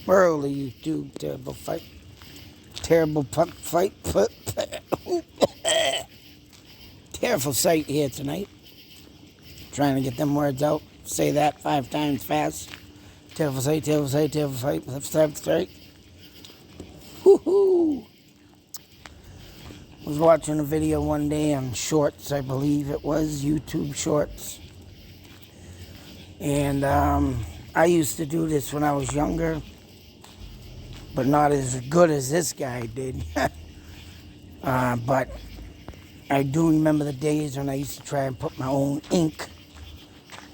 Early YouTube, terrible fight, terrible sight here tonight. Trying to get them words out. Say that 5 times fast. Terrible sight, left side, straight. Woohoo! Was watching a video one day on Shorts, I believe it was, YouTube Shorts. And I used to do this when I was younger, but not as good as this guy did. But I do remember the days when I used to try and put my own ink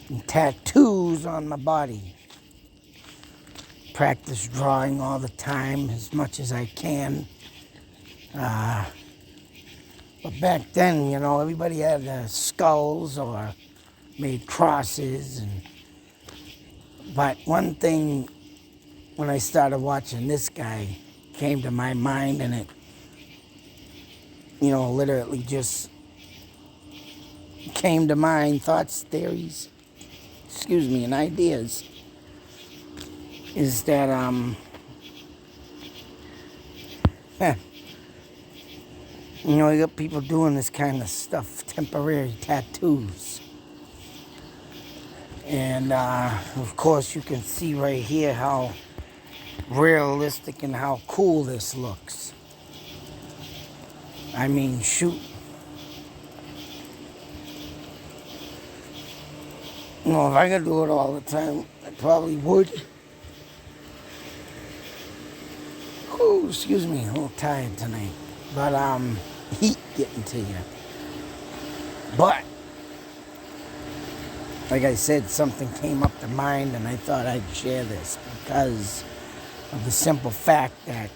and tattoos on my body. Practice drawing all the time as much as I can. But back then, everybody had skulls or made crosses. But one thing, when I started watching this guy, came to my mind, and it, literally just came to mind, thoughts, theories, and ideas, is that, you got people doing this kind of stuff, temporary tattoos. And, of course, you can see right here how realistic and how cool this looks. I mean, shoot. If I could do it all the time, I probably would. Ooh, excuse me, a little tired tonight. But, heat getting to you. But, like I said, something came up to mind, and I thought I'd share this because of the simple fact that,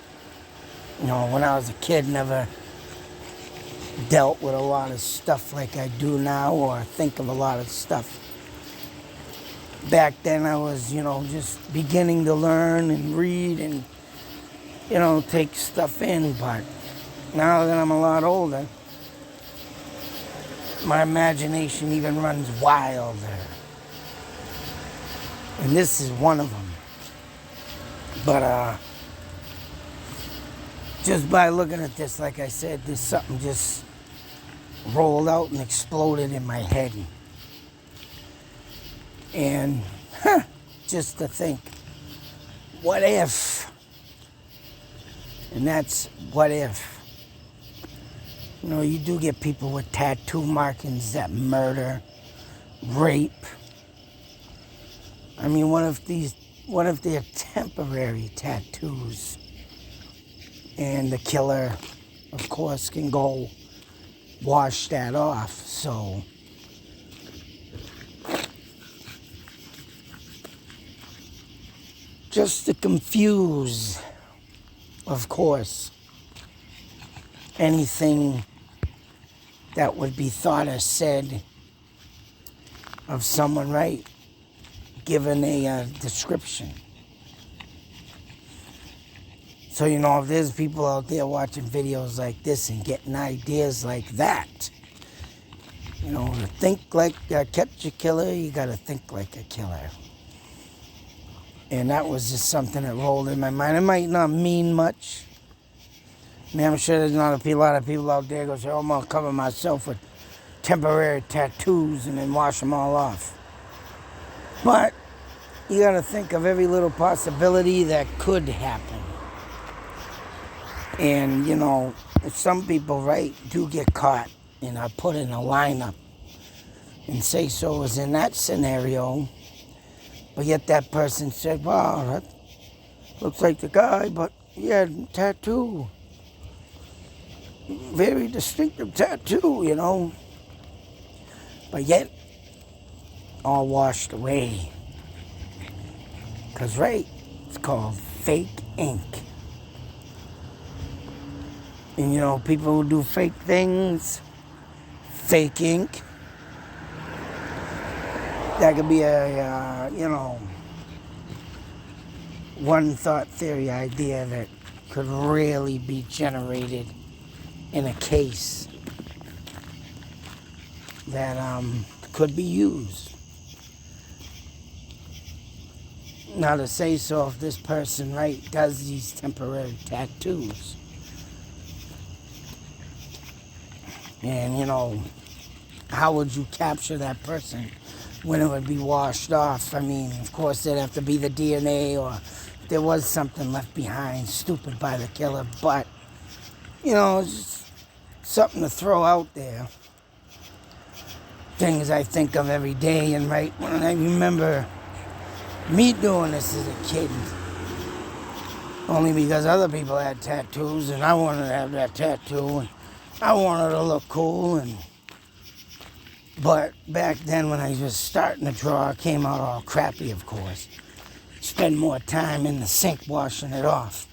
when I was a kid, never dealt with a lot of stuff like I do now, or think of a lot of stuff. Back then I was, just beginning to learn and read and, take stuff in. But now that I'm a lot older, my imagination even runs wilder. And this is one of them. But just by looking at this, like I said, there's something just rolled out and exploded in my head. And just to think, what if? And that's what if. You do get people with tattoo markings that murder, rape. I mean, what if they're temporary tattoos? And the killer, of course, can go wash that off. So, just to confuse, of course, anything that would be thought or said of someone, right, given a description. So, if there's people out there watching videos like this and getting ideas like that, to think like a catch a killer, you got to think like a killer. And that was just something that rolled in my mind. It might not mean much. I mean, I'm sure there's not a lot of people out there go say, I'm going to cover myself with temporary tattoos and then wash them all off. But you got to think of every little possibility that could happen. And, if some people, right, do get caught and are put in a lineup and say so as in that scenario, but yet that person said, wow, that looks like the guy, but he had a tattoo. Very distinctive tattoo, But yet, all washed away. Because, right, it's called fake ink. And, people who do fake things, fake ink, that could be a, one thought theory idea that could really be generated in a case that could be used. Now to say so, if this person, right, does these temporary tattoos, and you know, how would you capture that person when it would be washed off? I mean, of course, there'd have to be the DNA, or if there was something left behind, stupid by the killer, but, you know, it's just something to throw out there. Things I think of every day, and right when I remember me doing this as a kid, only because other people had tattoos, and I wanted to have that tattoo, and I wanted to look cool, but back then when I was starting to draw, it came out all crappy, of course. Spend more time in the sink washing it off.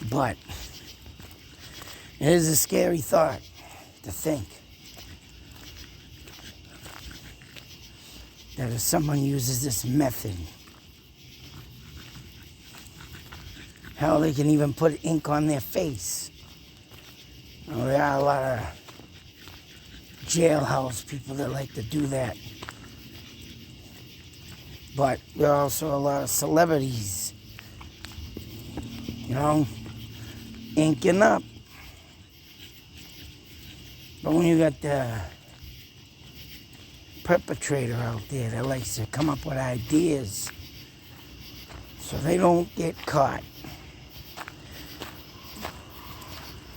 But it is a scary thought to think that if someone uses this method, hell, they can even put ink on their face. You know, there are a lot of jailhouse people that like to do that. But there are also a lot of celebrities, you know, inking up. But when you got the perpetrator out there that likes to come up with ideas so they don't get caught.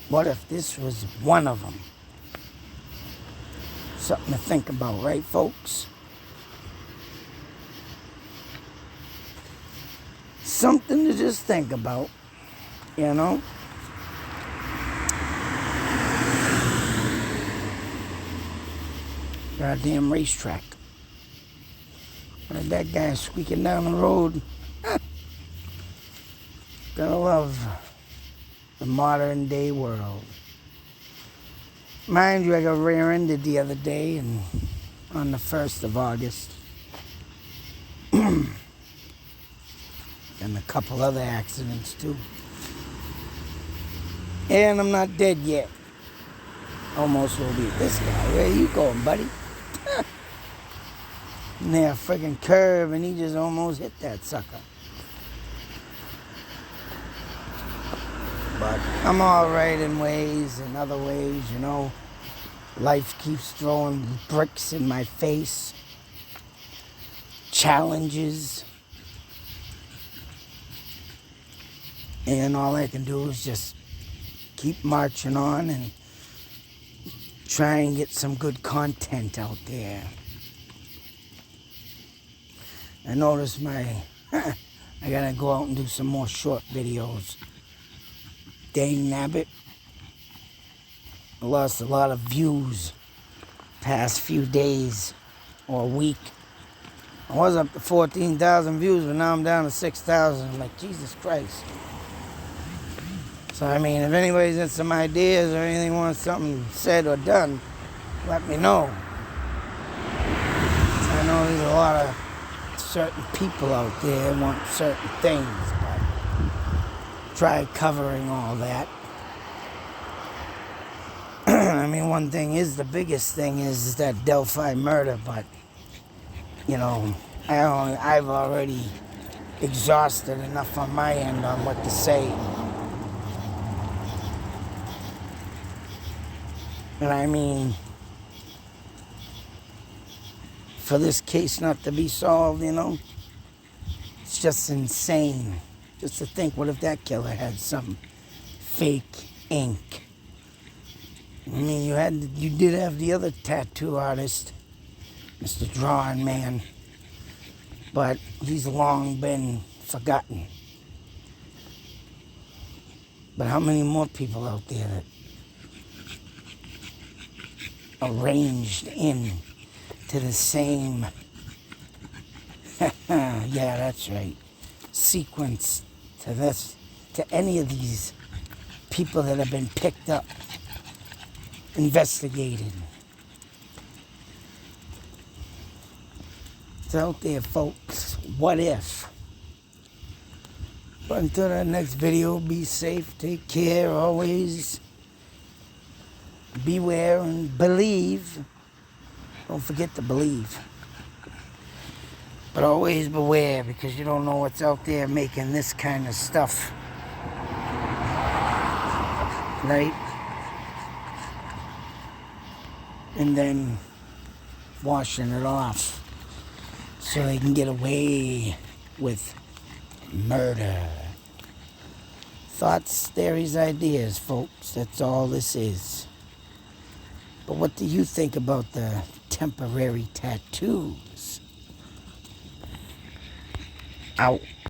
What if this was one of them? Something to think about, right, folks? Something to just think about, you know? Goddamn racetrack. That guy squeaking down the road. Gotta love the modern day world. Mind you, I got rear-ended the other day and on the 1st of August. And a couple other accidents too. And I'm not dead yet. Almost will be. This guy, where you going, buddy? And there, friggin' curve, and he just almost hit that sucker. But I'm all right in ways, in other ways, you know. Life keeps throwing bricks in my face. Challenges. And all I can do is just keep marching on and try and get some good content out there. I noticed I gotta go out and do some more short videos. Dang nabbit. I lost a lot of views past few days or a week. I was up to 14,000 views, but now I'm down to 6,000. I'm like, Jesus Christ. So, I mean, if anybody's got some ideas or anything wants something said or done, let me know. I know there's a lot of certain people out there want certain things, but try covering all that. I mean, one thing is, the biggest thing is that Delphi murder, but, you know, I've already exhausted enough on my end on what to say. And I mean, for this case not to be solved, you know, it's just insane. Just to think, what if that killer had some fake ink? I mean, you did have the other tattoo artist, Mr. Drawing Man, but he's long been forgotten. But how many more people out there that arranged in to the same, yeah, that's right, sequence to this, to any of these people that have been picked up, investigated. It's out there, folks. What if? But until that next video, be safe, take care, always beware and believe. Don't forget to believe. But always beware, because you don't know what's out there making this kind of stuff. Right? And then washing it off so they can get away with murder. Thoughts, theories, ideas, folks. That's all this is. But what do you think about the temporary tattoos? Out.